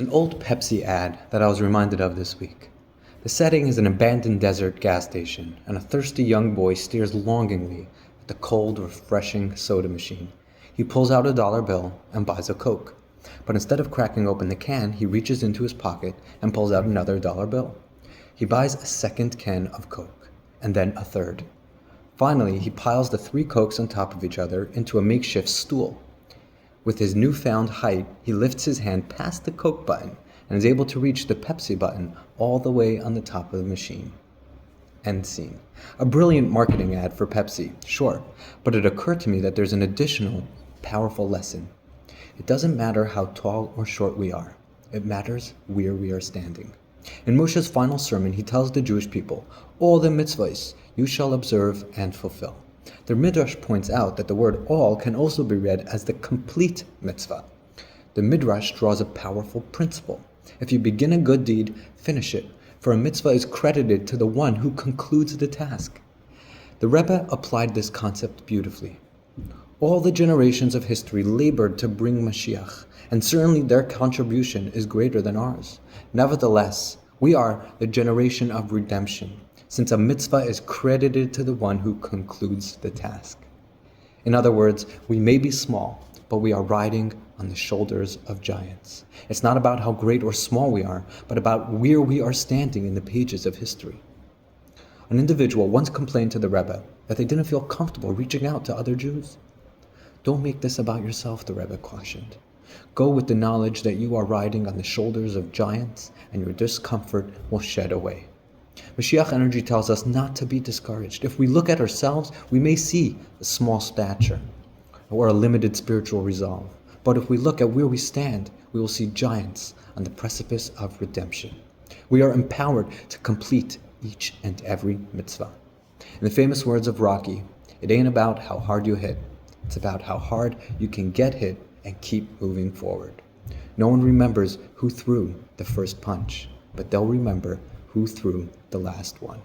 An old Pepsi ad that I was reminded of this week. The setting is an abandoned desert gas station, and a thirsty young boy stares longingly at the cold, refreshing soda machine. He pulls out a dollar bill and buys a Coke. But instead of cracking open the can, he reaches into his pocket and pulls out another dollar bill. He buys a second can of Coke, and then a third. Finally, he piles the 3 Cokes on top of each other into a makeshift stool. With his newfound height, he lifts his hand past the Coke button and is able to reach the Pepsi button all the way on the top of the machine. End scene. A brilliant marketing ad for Pepsi, sure, but it occurred to me that there's an additional, powerful lesson. It doesn't matter how tall or short we are. It matters where we are standing. In Moshe's final sermon, he tells the Jewish people, all the mitzvahs you shall observe and fulfill. The Midrash points out that the word all can also be read as the complete mitzvah. The Midrash draws a powerful principle. If you begin a good deed, finish it, for a mitzvah is credited to the one who concludes the task. The Rebbe applied this concept beautifully. All the generations of history labored to bring Mashiach, and certainly their contribution is greater than ours. Nevertheless, we are the generation of redemption, since a mitzvah is credited to the one who concludes the task. In other words, we may be small, but we are riding on the shoulders of giants. It's not about how great or small we are, but about where we are standing in the pages of history. An individual once complained to the Rebbe that they didn't feel comfortable reaching out to other Jews. Don't make this about yourself, the Rebbe cautioned. Go with the knowledge that you are riding on the shoulders of giants and your discomfort will shed away. Mashiach energy tells us not to be discouraged. If we look at ourselves, we may see a small stature or a limited spiritual resolve. But if we look at where we stand, we will see giants on the precipice of redemption. We are empowered to complete each and every mitzvah. In the famous words of Rocky, it ain't about how hard you hit. It's about how hard you can get hit and keep moving forward. No one remembers who threw the first punch, but they'll remember who threw the last one.